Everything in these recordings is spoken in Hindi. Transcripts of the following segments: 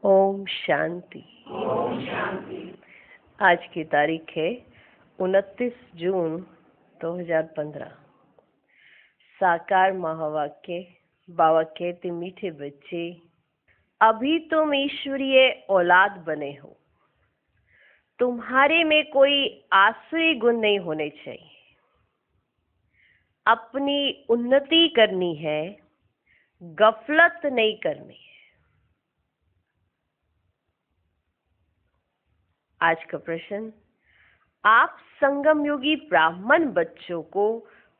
ओम शांति। आज की तारीख है 29 जून 2015। साकार महावाक्य। बाबा कहते, मीठे बच्चे, अभी तुम ईश्वरीय औलाद बने हो। तुम्हारे में कोई आसुरी गुण नहीं होने चाहिए। अपनी उन्नति करनी है, गफलत नहीं करनी है। आज का प्रश्न, आप संगम योगी ब्राह्मण बच्चों को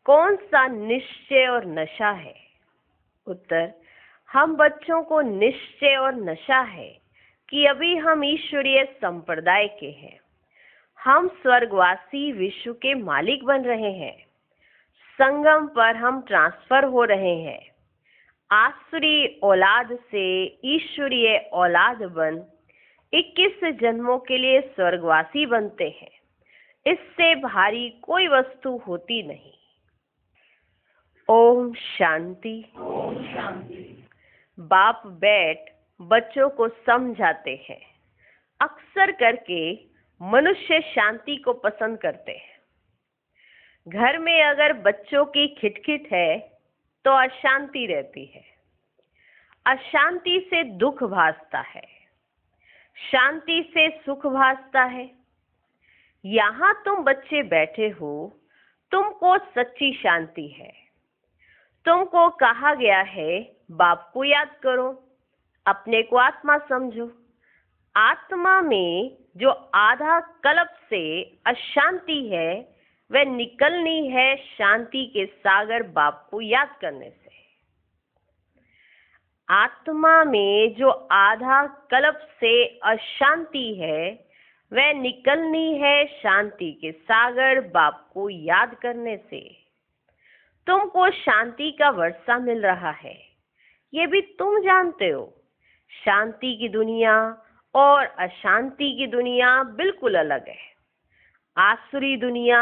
कौन सा निश्चय और नशा है? उत्तर, हम बच्चों को निश्चय और नशा है कि अभी हम ईश्वरीय संप्रदाय के हैं। हम स्वर्गवासी विश्व के मालिक बन रहे हैं। संगम पर हम ट्रांसफर हो रहे हैं। आसुरी औलाद से ईश्वरीय औलाद बन 21 जन्मों के लिए स्वर्गवासी बनते हैं। इससे भारी कोई वस्तु होती नहीं। ओम शांति। बाप बैठ बच्चों को समझाते हैं। अक्सर करके मनुष्य शांति को पसंद करते हैं। घर में अगर बच्चों की खिटखिट है तो अशांति रहती है। अशांति से दुख भासता है, शांति से सुख भासता है। यहाँ तुम बच्चे बैठे हो, तुमको सच्ची शांति है। तुमको कहा गया है, बाप को याद करो, अपने को आत्मा समझो। आत्मा में जो आधा कल्प से अशांति है, वह निकलनी है शांति के सागर बाप को याद करने से। आत्मा में जो आधा कल्प से अशांति है, वह निकलनी है शांति के सागर बाप को याद करने से। तुमको शांति का वर्षा मिल रहा है, ये भी तुम जानते हो। शांति की दुनिया और अशांति की दुनिया बिल्कुल अलग है। आसुरी दुनिया,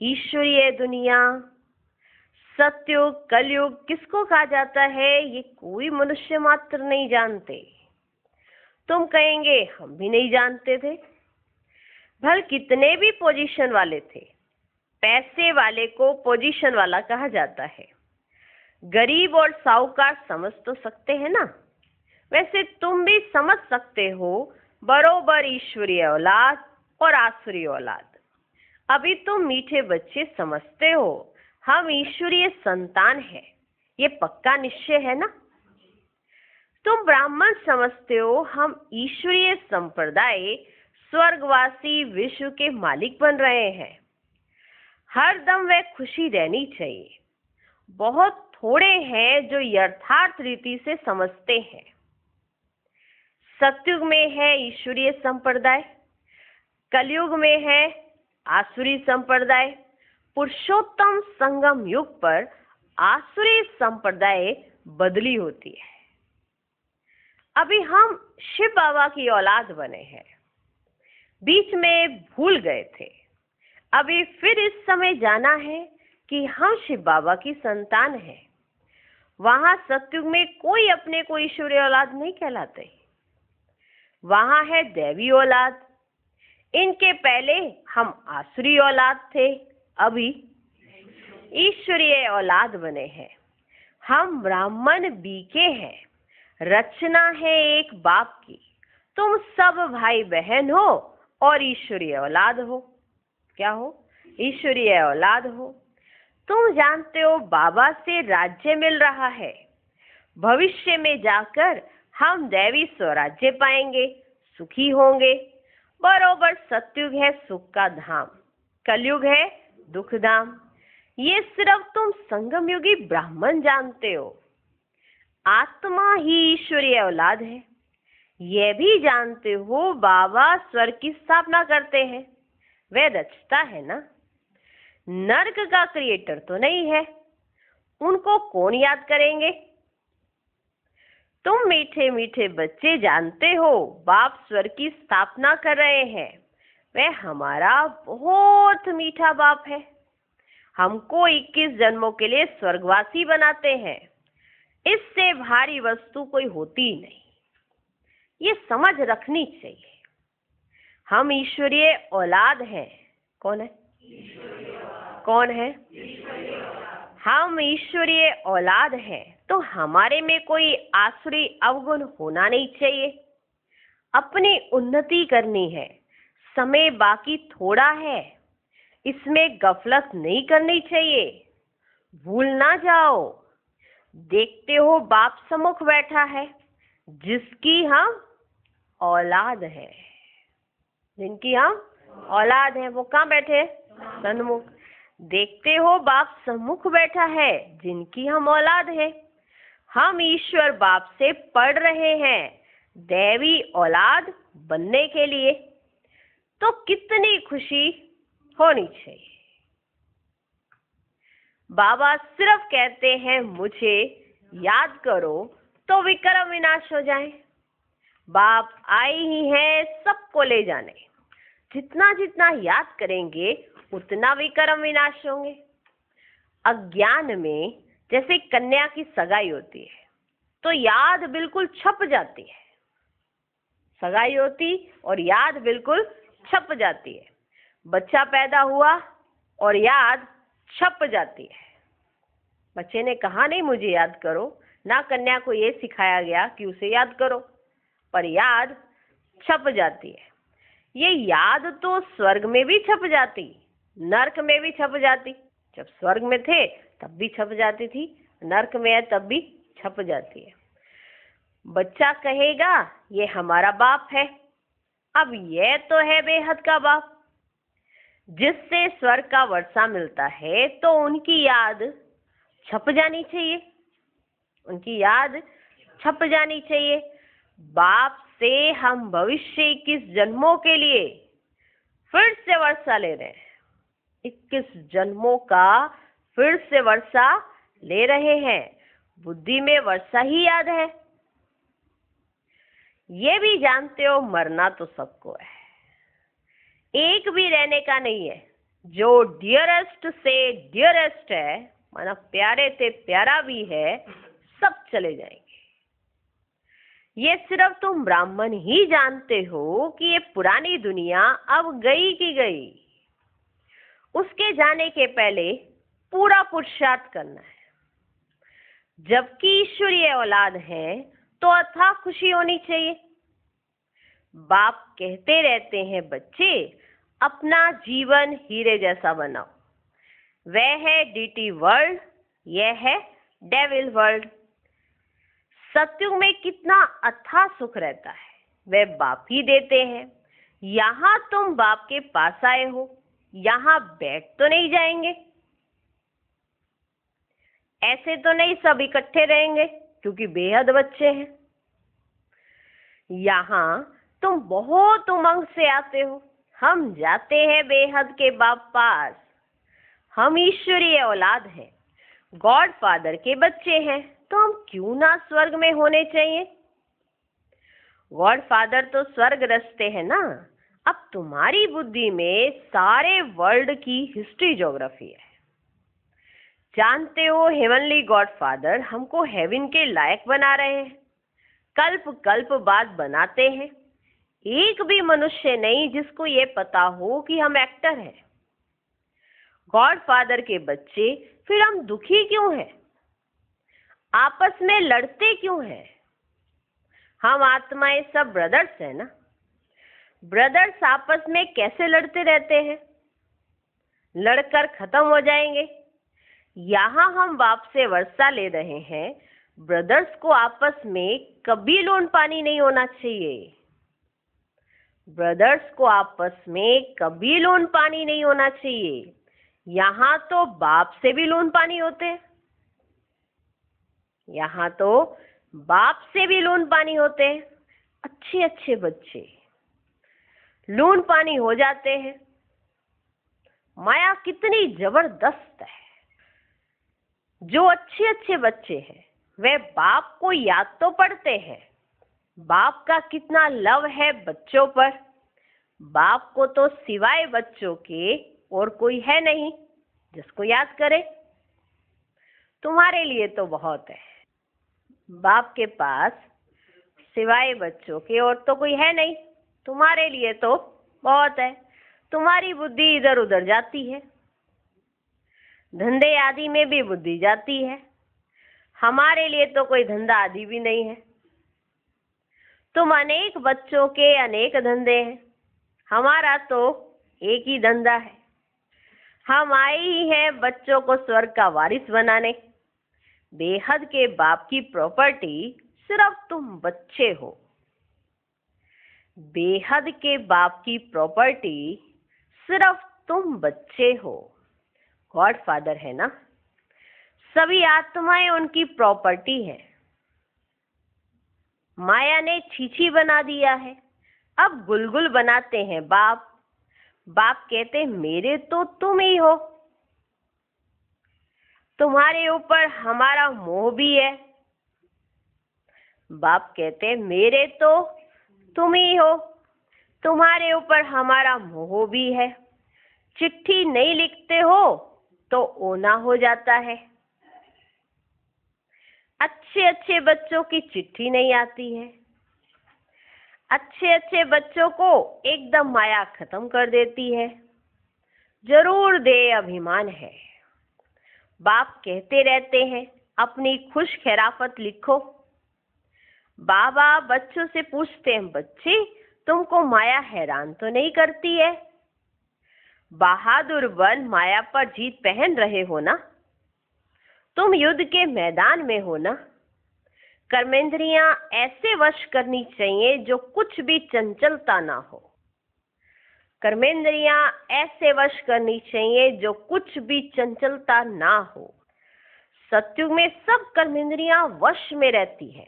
ईश्वरीय दुनिया, सतयुग, कलयुग किसको कहा जाता है, ये कोई मनुष्य मात्र नहीं जानते। तुम कहेंगे, हम भी नहीं जानते थे। भल कितने भी पोजीशन वाले थे, पैसे वाले को पोजीशन वाला कहा जाता है। गरीब और साहूकार समझ तो सकते हैं ना। वैसे तुम भी समझ सकते हो बरोबर ईश्वरीय औलाद और आसुरी औलाद। अभी तुम मीठे बच्चे समझते हो हम ईश्वरीय संतान हैं, ये पक्का निश्चय है ना। तुम ब्राह्मण समझते हो हम ईश्वरीय संप्रदाय स्वर्गवासी विश्व के मालिक बन रहे हैं। हर दम वह खुशी रहनी चाहिए। बहुत थोड़े हैं जो यथार्थ रीति से समझते हैं। सतयुग में है ईश्वरीय संप्रदाय, कलयुग में है आसुरी संप्रदाय। पुरुषोत्तम संगम युग पर आसुरी संप्रदाय बदली होती है। अभी हम शिव बाबा की औलाद बने हैं, बीच में भूल गए थे। अभी फिर इस समय जाना है कि हम शिव बाबा की संतान हैं। वहां सतयुग में कोई अपने को ईश्वरीय औलाद नहीं कहलाते। वहां है दैवी औलाद। इनके पहले हम आसुरी औलाद थे, अभी ईश्वरीय औलाद बने हैं। हम ब्राह्मण बीके हैं। रचना है एक बाप की। तुम सब भाई बहन हो और ईश्वरीय औलाद हो। क्या हो? ईश्वरीय औलाद हो। तुम जानते हो बाबा से राज्य मिल रहा है। भविष्य में जाकर हम दैवी स्वराज्य पाएंगे, सुखी होंगे। बरोबर सतयुग है सुख का धाम, कलयुग है दुख धाम। ये सिर्फ तुम संगम युगी ब्राह्मण जानते हो। आत्मा ही ईश्वरीय औलाद है। यह भी जानते हो बाबा स्वर्ग की स्थापना करते हैं, वह रचता है ना। नर्क का क्रिएटर तो नहीं है, उनको कौन याद करेंगे। तुम मीठे मीठे बच्चे जानते हो बाप स्वर्ग की स्थापना कर रहे हैं। वह हमारा बहुत मीठा बाप है। हमको 21 जन्मों के लिए स्वर्गवासी बनाते हैं। इससे भारी वस्तु कोई होती नहीं। ये समझ रखनी चाहिए। हम ईश्वरीय औलाद हैं। कौन है? कौन है? हम ईश्वरीय औलाद हैं, तो हमारे में कोई आसुरी अवगुण होना नहीं चाहिए। अपनी उन्नति करनी है, समय बाकी थोड़ा है, इसमें गफलत नहीं करनी चाहिए। भूल ना जाओ, देखते हो बाप सम्मुख बैठा है, जिसकी हम औलाद है। जिनकी हम औलाद हैं, वो कहाँ बैठे? सन्मुख। देखते हो बाप सम्मुख बैठा है, जिनकी हम औलाद है। हम ईश्वर बाप से पढ़ रहे हैं दैवी औलाद बनने के लिए, तो कितनी खुशी होनी चाहिए। बाबा सिर्फ कहते हैं मुझे याद करो तो विक्रम विनाश हो जाए। बाप आए ही हैं सबको ले जाने। जितना जितना याद करेंगे उतना विक्रम विनाश होंगे। अज्ञान में जैसे कन्या की सगाई होती है तो याद बिल्कुल छप जाती है। सगाई होती और याद बिल्कुल छप जाती है। बच्चा पैदा हुआ और याद छप जाती है। बच्चे ने कहा नहीं मुझे याद करो, ना कन्या को ये सिखाया गया कि उसे याद करो, पर याद छप जाती है। ये याद तो स्वर्ग में भी छप जाती, नरक में भी छप जाती। जब स्वर्ग में थे तब भी छप जाती थी, नरक में है तब भी छप जाती है। बच्चा कहेगा ये हमारा बाप है। अब यह तो है बेहद का बाप, जिससे स्वर्ग का वर्षा मिलता है, तो उनकी याद छप जानी चाहिए। उनकी याद छप जानी चाहिए। बाप से हम भविष्य 21 जन्मों के लिए फिर से वर्षा ले रहे हैं। 21 जन्मों का फिर से वर्षा ले रहे हैं। बुद्धि में वर्षा ही याद है। ये भी जानते हो मरना तो सबको है, एक भी रहने का नहीं है। जो डियरेस्ट से डियरेस्ट है, माना प्यारे से प्यारा भी है, सब चले जाएंगे। ये सिर्फ तुम ब्राह्मण ही जानते हो कि ये पुरानी दुनिया अब गई की गई। उसके जाने के पहले पूरा पुरुषार्थ करना है। जबकि ईश्वरीय औलाद है तो अथाह खुशी होनी चाहिए। बाप कहते रहते हैं बच्चे अपना जीवन हीरे जैसा बनाओ। वह है डीटी वर्ल्ड, यह है डेविल वर्ल्ड। सत्युग में कितना अथाह सुख रहता है, वह बाप ही देते हैं। यहाँ तुम बाप के पास आए हो, यहाँ बैठ तो नहीं जाएंगे। ऐसे तो नहीं सब इकट्ठे रहेंगे, क्योंकि बेहद बच्चे हैं। यहाँ तुम बहुत उमंग से आते हो। हम जाते हैं बेहद के बाप पास। हम ईश्वरीय औलाद हैं, गॉड फादर के बच्चे हैं, तो हम क्यों ना स्वर्ग में होने चाहिए। गॉड फादर तो स्वर्ग रचते हैं ना। अब तुम्हारी बुद्धि में सारे वर्ल्ड की हिस्ट्री ज्योग्राफी है। जानते हो हेवनली गॉड फादर हमको हेवन के लायक बना रहे हैं, कल्प कल्प बाद बनाते हैं। एक भी मनुष्य नहीं जिसको ये पता हो कि हम एक्टर हैं, गॉड फादर के बच्चे। फिर हम दुखी क्यों हैं, आपस में लड़ते क्यों हैं? हम आत्माएं सब ब्रदर्स हैं ना। ब्रदर्स आपस में कैसे लड़ते रहते हैं? लड़कर खत्म हो जाएंगे। यहाँ हम बाप से वर्षा ले रहे हैं। ब्रदर्स को आपस में कभी लोन पानी नहीं होना चाहिए। ब्रदर्स को आपस में कभी लोन पानी नहीं होना चाहिए। यहाँ तो बाप से भी लोन पानी होते हैं। यहाँ तो बाप से भी लोन पानी होते हैं। अच्छे अच्छे बच्चे लोन पानी हो जाते हैं। माया कितनी जबरदस्त है। जो अच्छे अच्छे बच्चे हैं वे बाप को याद तो पढ़ते हैं। बाप का कितना लव है बच्चों पर। बाप को तो सिवाय बच्चों के और कोई है नहीं जिसको याद करे। तुम्हारे लिए तो बहुत है। बाप के पास सिवाय बच्चों के और तो कोई है नहीं। तुम्हारे लिए तो बहुत है, तुम्हारी बुद्धि इधर उधर जाती है, धंधे आदि में भी बुद्धि जाती है। हमारे लिए तो कोई धंधा आदि भी नहीं है। तुम अनेक बच्चों के अनेक धंधे हैं, हमारा तो एक ही धंधा है। हम आए ही हैं बच्चों को स्वर्ग का वारिस बनाने। बेहद के बाप की प्रॉपर्टी सिर्फ तुम बच्चे हो। बेहद के बाप की प्रॉपर्टी सिर्फ तुम बच्चे हो। गॉड फादर है ना, सभी आत्माएं उनकी प्रॉपर्टी है। माया ने छीछी बना दिया है, अब गुलगुल बनाते हैं बाप। बाप कहते मेरे तो तुम ही हो, तुम्हारे ऊपर हमारा मोह भी है। बाप कहते मेरे तो तुम ही हो, तुम्हारे ऊपर हमारा मोह भी है। चिट्ठी नहीं लिखते हो तो ओना हो जाता है। अच्छे अच्छे बच्चों की चिट्ठी नहीं आती है। अच्छे अच्छे बच्चों को एकदम माया खत्म कर देती है। जरूर दे अभिमान है। बाप कहते रहते हैं अपनी खुश खैराफत लिखो। बाबा बच्चों से पूछते हैं बच्चे तुमको माया हैरान तो नहीं करती है? बहादुर बन माया पर जीत पहन रहे हो ना? तुम युद्ध के मैदान में हो ना? कर्मेंद्रियां ऐसे वश करनी चाहिए जो कुछ भी चंचलता ना हो। कर्मेंद्रियां ऐसे वश करनी चाहिए जो कुछ भी चंचलता ना हो। सत्युग में सब कर्मेंद्रियां वश में रहती है।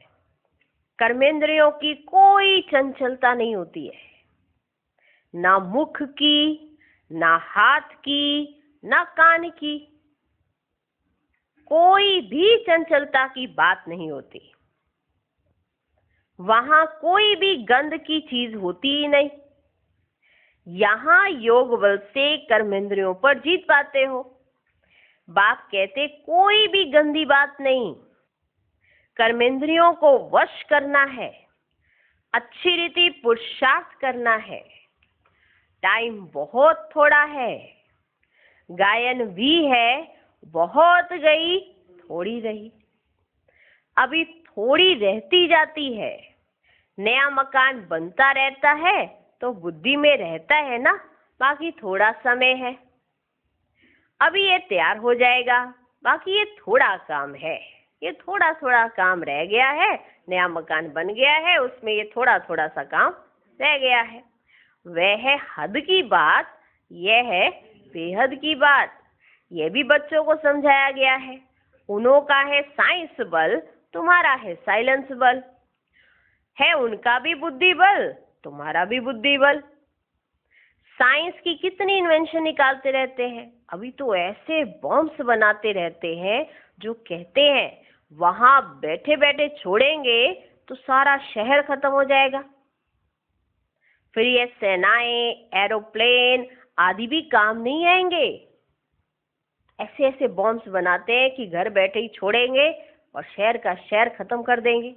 कर्मेंद्रियों की कोई चंचलता नहीं होती है, ना मुख की, ना हाथ की, ना कान की। कोई भी चंचलता की बात नहीं होती। वहां कोई भी गंध की चीज होती ही नहीं। यहां योग बल से कर्मेंद्रियों पर जीत पाते हो। बाप कहते कोई भी गंदी बात नहीं, कर्मेंद्रियों को वश करना है, अच्छी रीति पुरुषार्थ करना है। टाइम बहुत थोड़ा है, गायन भी है, बहुत गई थोड़ी रही। अभी थोड़ी रहती जाती है। नया मकान बनता रहता है तो बुद्धि में रहता है ना, बाकी थोड़ा समय है। अभी ये तैयार हो जाएगा, बाकी ये थोड़ा काम है। ये थोड़ा थोड़ा काम रह गया है। नया मकान बन गया है, उसमें ये थोड़ा थोड़ा सा काम रह गया है। वह है हद की बात, यह है बेहद की बात। यह भी बच्चों को समझाया गया है। उन्हों का है साइंस बल, तुम्हारा है साइलेंस बल। है उनका भी बुद्धि बल, तुम्हारा भी बुद्धि बल। साइंस की कितनी इन्वेंशन निकालते रहते हैं। अभी तो ऐसे बॉम्ब्स बनाते रहते हैं जो कहते हैं वहां बैठे बैठे छोड़ेंगे तो सारा शहर खत्म हो जाएगा। फिर ये सेनाएं, एरोप्लेन आदि भी काम नहीं आएंगे। ऐसे ऐसे बॉम्ब्स बनाते हैं कि घर बैठे ही छोड़ेंगे और शहर का शहर खत्म कर देंगे।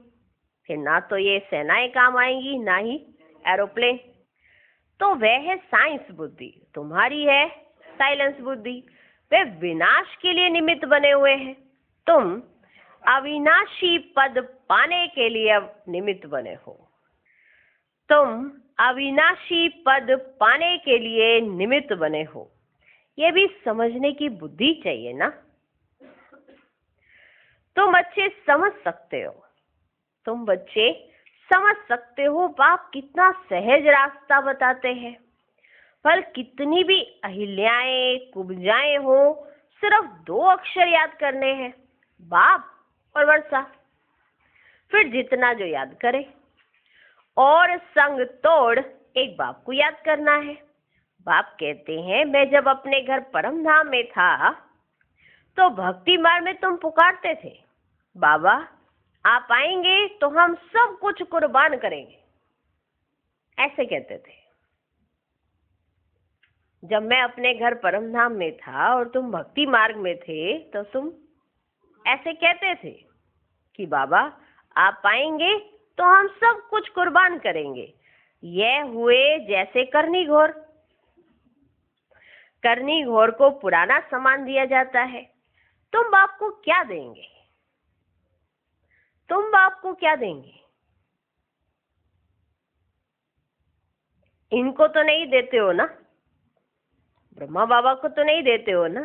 फिर ना तो ये सेनाएं काम आएंगी, ना ही एरोप्लेन। तो वह है साइंस बुद्धि, तुम्हारी है साइलेंस बुद्धि। वे विनाश के लिए निमित्त बने हुए हैं, तुम अविनाशी पद पाने के लिए अब निमित्त बने हो। तुम अविनाशी पद पाने के लिए निमित्त बने हो। ये भी समझने की बुद्धि चाहिए ना। तुम अच्छे समझ सकते हो, तुम बच्चे समझ सकते हो बाप कितना सहज रास्ता बताते हैं। पर कितनी भी अहिल्याएं कुब्जाएं हो, सिर्फ 2 अक्षर याद करने हैं, बाप और वर्षा। फिर जितना जो याद करे, और संग तोड़ एक बाप को याद करना है। बाप कहते हैं मैं जब अपने घर परम धाम में था तो भक्ति मार्ग में तुम पुकारते थे बाबा आप आएंगे तो हम सब कुछ कुर्बान करेंगे, ऐसे कहते थे। जब मैं अपने घर परम धाम में था और तुम भक्ति मार्ग में थे तो तुम ऐसे कहते थे कि बाबा आप आएंगे तो हम सब कुछ कुर्बान करेंगे। यह हुए जैसे करनी घोर। करनी घोर को पुराना सामान दिया जाता है। तुम बाप को क्या देंगे? तुम बाप को क्या देंगे? इनको तो नहीं देते हो ना, ब्रह्मा बाबा को तो नहीं देते हो ना।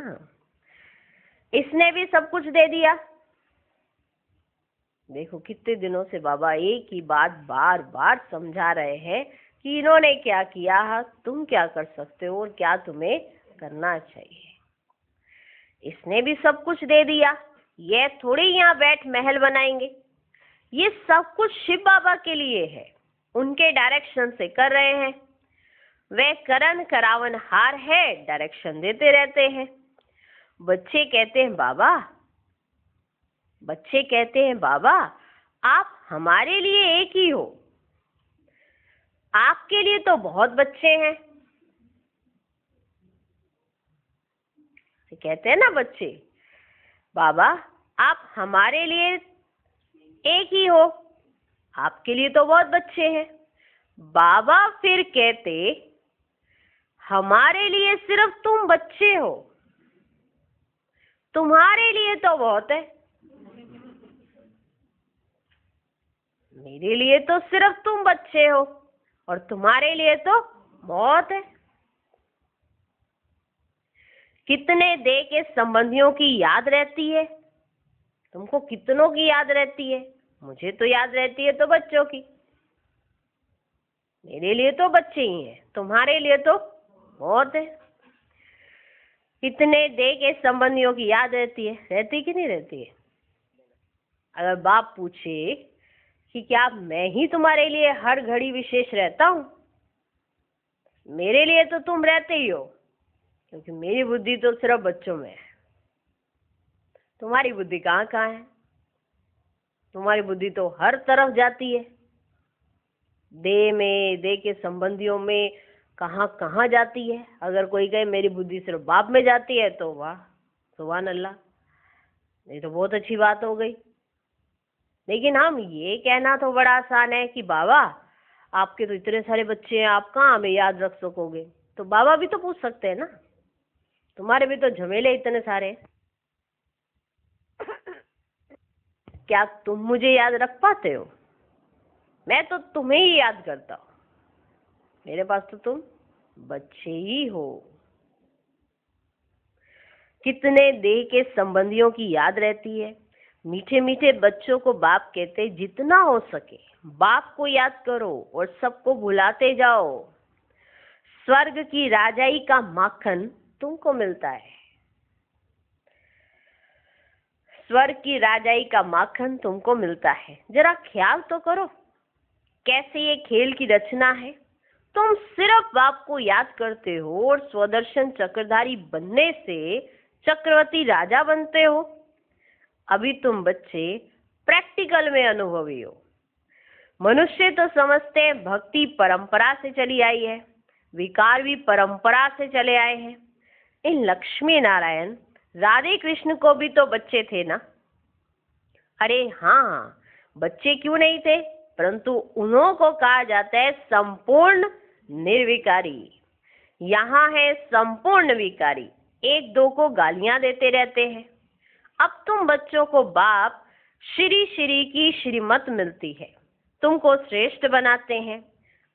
इसने भी सब कुछ दे दिया। देखो कितने दिनों से बाबा एक ही बात बार बार समझा रहे हैं कि इन्होंने क्या किया, तुम क्या कर सकते हो और क्या तुम्हें करना चाहिए। इसने भी सब कुछ दे दिया। ये थोड़ी यहाँ बैठ महल बनाएंगे। ये सब कुछ शिव बाबा के लिए है, उनके डायरेक्शन से कर रहे हैं। वे करन करावन हार है, डायरेक्शन देते रहते हैं। बच्चे कहते हैं बाबा आप हमारे लिए एक ही हो, आपके लिए तो बहुत बच्चे हैं। कहते हैं ना बच्चे, बाबा आप हमारे लिए एक ही हो, आपके लिए तो बहुत बच्चे हैं। बाबा फिर कहते, हमारे लिए सिर्फ तुम बच्चे हो, तुम्हारे लिए तो बहुत है। मेरे लिए तो सिर्फ तुम बच्चे हो और तुम्हारे लिए तो बहुत है। कितने दे के संबंधियों की याद रहती है? तुमको कितनों की याद रहती है? मुझे तो याद रहती है तो बच्चों की। मेरे लिए तो बच्चे ही हैं, तुम्हारे लिए तो बहुत है। कितने दे के संबंधियों की याद रहती है? रहती कि नहीं रहती है? अगर बाप पूछे कि क्या मैं ही तुम्हारे लिए हर घड़ी विशेष रहता हूं? मेरे लिए तो तुम रहते ही हो, क्योंकि मेरी बुद्धि तो सिर्फ बच्चों में है। तुम्हारी बुद्धि कहाँ कहाँ है? तुम्हारी बुद्धि तो हर तरफ जाती है। देह में, देह के संबंधियों में, कहाँ कहाँ जाती है। अगर कोई कहे मेरी बुद्धि सिर्फ बाप में जाती है तो वाह, सुभान अल्लाह, ये तो बहुत अच्छी बात हो गई। लेकिन हम ये कहना तो बड़ा आसान है कि बाबा आपके तो इतने सारे बच्चे हैं, आप कहाँ हमें याद रख सकोगे? तो बाबा भी तो पूछ सकते हैं ना, तुम्हारे भी तो झमेले इतने सारे हैं, क्या तुम मुझे याद रख पाते हो? मैं तो तुम्हें ही याद करता हूँ, मेरे पास तो तुम बच्चे ही हो। कितने देह के संबंधियों की याद रहती है। मीठे मीठे बच्चों को बाप कहते, जितना हो सके बाप को याद करो और सबको भुलाते जाओ। स्वर्ग की राजाई का माखन तुमको मिलता है। स्वर्ग की राजाई का माखन तुमको मिलता है। जरा ख्याल तो करो कैसे ये खेल की रचना है। तुम सिर्फ बाप को याद करते हो और स्वदर्शन चक्रधारी बनने से चक्रवर्ती राजा बनते हो। अभी तुम बच्चे प्रैक्टिकल में अनुभवी हो। मनुष्य तो समझते हैं भक्ति परंपरा से चली आई है, विकार भी परंपरा से चले आए हैं। इन लक्ष्मी नारायण राधे कृष्ण को भी तो बच्चे थे ना? अरे हाँ, बच्चे क्यों नहीं थे, परंतु उन्हों को कहा जाता है संपूर्ण निर्विकारी। यहाँ है संपूर्ण विकारी, एक दो को गालियां देते रहते हैं। अब तुम बच्चों को बाप श्री श्री की श्रीमत मिलती है, तुमको श्रेष्ठ बनाते हैं।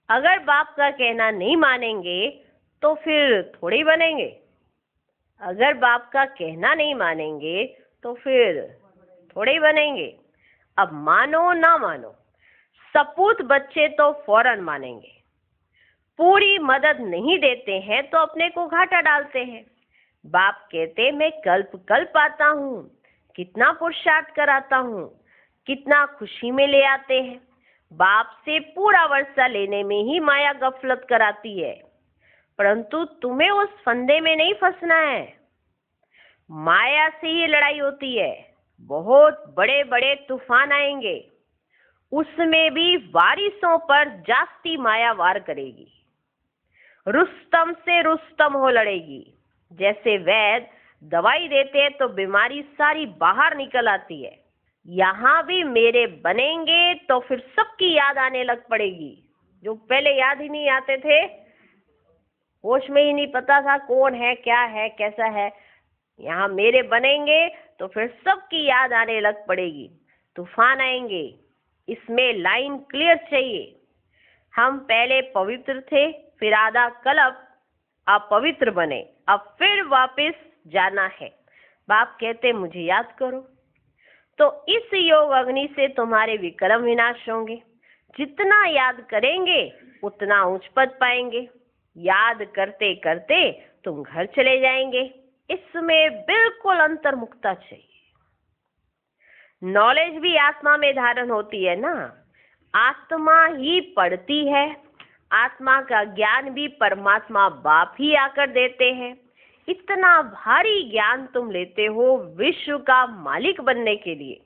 अगर बाप का कहना नहीं मानेंगे तो फिर थोड़ी बनेंगे। अगर बाप का कहना नहीं मानेंगे तो फिर थोड़े बनेंगे। अब मानो ना मानो, सपूत बच्चे तो फौरन मानेंगे। पूरी मदद नहीं देते हैं तो अपने को घाटा डालते हैं। बाप कहते मैं कल्प कल्प आता हूँ, कितना पुरुषार्थ कराता हूँ, कितना खुशी में ले आते हैं। बाप से पूरा वर्षा लेने में ही माया गफलत कराती है, परंतु तुम्हें उस फंदे में नहीं फंसना है। माया से ही लड़ाई होती है। बहुत बड़े बड़े तूफान आएंगे, उसमें भी वारिसों पर जास्ती माया वार करेगी। रुस्तम से रुस्तम हो लड़ेगी। जैसे वैद दवाई देते हैं तो बीमारी सारी बाहर निकल आती है, यहाँ भी मेरे बनेंगे तो फिर सबकी याद आने लग पड़ेगी। जो पहले याद ही नहीं आते थे, होश में ही नहीं पता था कौन है, क्या है, कैसा है, यहाँ मेरे बनेंगे तो फिर सबकी याद आने लग पड़ेगी। तूफान आएंगे, इसमें लाइन क्लियर चाहिए। हम पहले पवित्र थे, फिर आधा कल्प अपवित्र बने, अब फिर वापस जाना है। बाप कहते मुझे याद करो। तो इस योग अग्नि से तुम्हारे विक्रम विनाश होंगे। जितना याद करेंगे उतना उच्च पद पाएंगे। याद करते करते तुम घर चले जाएंगे। इसमें बिल्कुल अंतर्मुखता चाहिए। नॉलेज भी आत्मा में धारण होती है ना, आत्मा ही पढ़ती है। आत्मा का ज्ञान भी परमात्मा बाप ही आकर देते हैं। इतना भारी ज्ञान तुम लेते हो विश्व का मालिक बनने के लिए।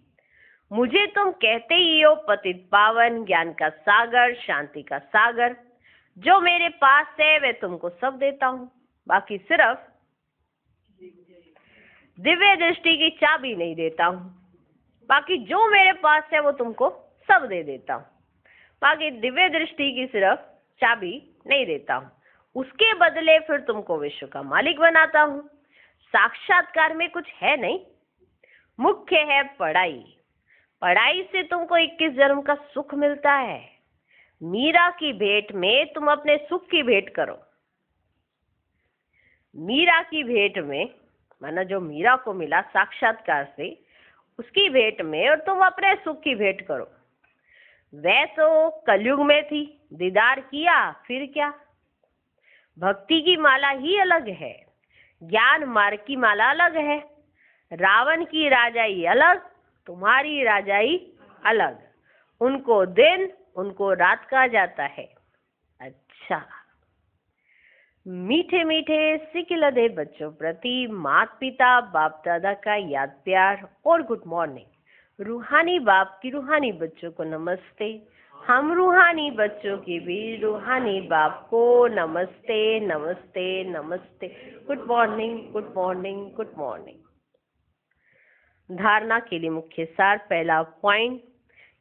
मुझे तुम कहते ही हो पतित पावन, ज्ञान का सागर, शांति का सागर। जो मेरे पास है वह तुमको सब देता हूँ, बाकी सिर्फ दिव्य दृष्टि की चाबी नहीं देता हूँ। बाकी जो मेरे पास है वो तुमको सब दे देता हूँ, बाकी दिव्य दृष्टि की सिर्फ चाबी नहीं देता हूँ। उसके बदले फिर तुमको विश्व का मालिक बनाता हूँ। साक्षात्कार में कुछ है नहीं, मुख्य है पढ़ाई। पढ़ाई से तुमको 21 जन्म का सुख मिलता है। मीरा की भेंट में तुम अपने सुख की भेंट करो। मीरा की भेंट में माना जो मीरा को मिला साक्षात्कार से, उसकी भेंट में और तुम अपने सुख की भेंट करो। वह तो कलयुग में थी, दीदार किया, फिर क्या। भक्ति की माला ही अलग है, ज्ञान मार्ग की माला अलग है। रावण की राजाई अलग, तुम्हारी राजाई अलग। उनको दिन, उनको रात कहा जाता है। अच्छा, मीठे मीठे सिकिलधे बच्चों प्रति माता पिता बाप दादा का याद प्यार और गुड मॉर्निंग। रूहानी बाप की रूहानी बच्चों को नमस्ते। हम रूहानी बच्चों की भी रूहानी बाप को नमस्ते नमस्ते नमस्ते। Good morning, good morning, good morning. धारणा के लिए मुख्य सार। पहला पॉइंट,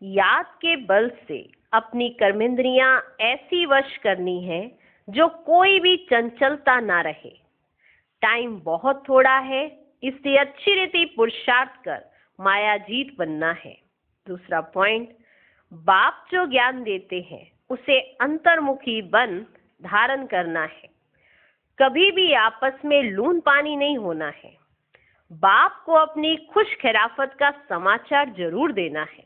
याद के बल से अपनी कर्मेंद्रियां ऐसी वश करनी है जो कोई भी चंचलता ना रहे। टाइम बहुत थोड़ा है, इसलिए अच्छी रीति पुरुषार्थ कर मायाजीत बनना है। दूसरा पॉइंट, बाप जो ज्ञान देते हैं उसे अंतर्मुखी बन धारण करना है। कभी भी आपस में लून पानी नहीं होना है। बाप को अपनी खुश खिराफत का समाचार जरूर देना है।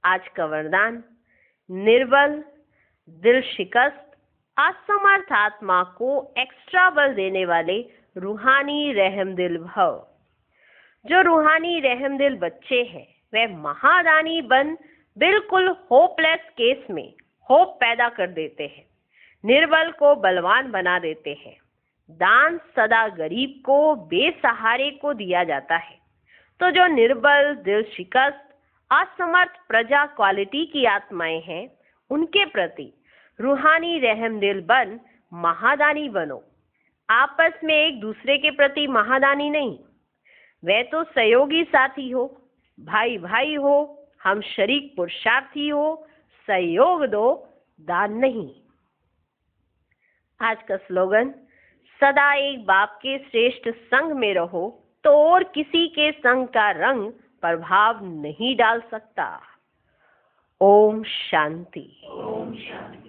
आज का वरदान, निर्बल, दिल शिकस्त, असमर्थ आत्मा को एक्स्ट्रा बल देने वाले रूहानी रहमदिल भव। जो रूहानी रहमदिल बच्चे हैं वह महादानी बन बिल्कुल होपलेस केस में होप पैदा कर देते हैं। निर्बल को बलवान बना देते हैं। दान सदा गरीब को, बेसहारे को दिया जाता है। तो जो निर्बल, दिल शिकस्त, असमर्थ प्रजा क्वालिटी की आत्माएं हैं, उनके प्रति रूहानी रहमदिल बन महादानी बनो। आपस में एक दूसरे के प्रति महादानी नहीं, वह तो सहयोगी साथी हो, भाई भाई हो, हम शरीक पुरुषार्थी हो। सहयोग दो, दान नहीं। आज का स्लोगन, सदा एक बाप के श्रेष्ठ संग में रहो तो और किसी के संग का रंग प्रभाव नहीं डाल सकता। ओम शांति। ओम शांति।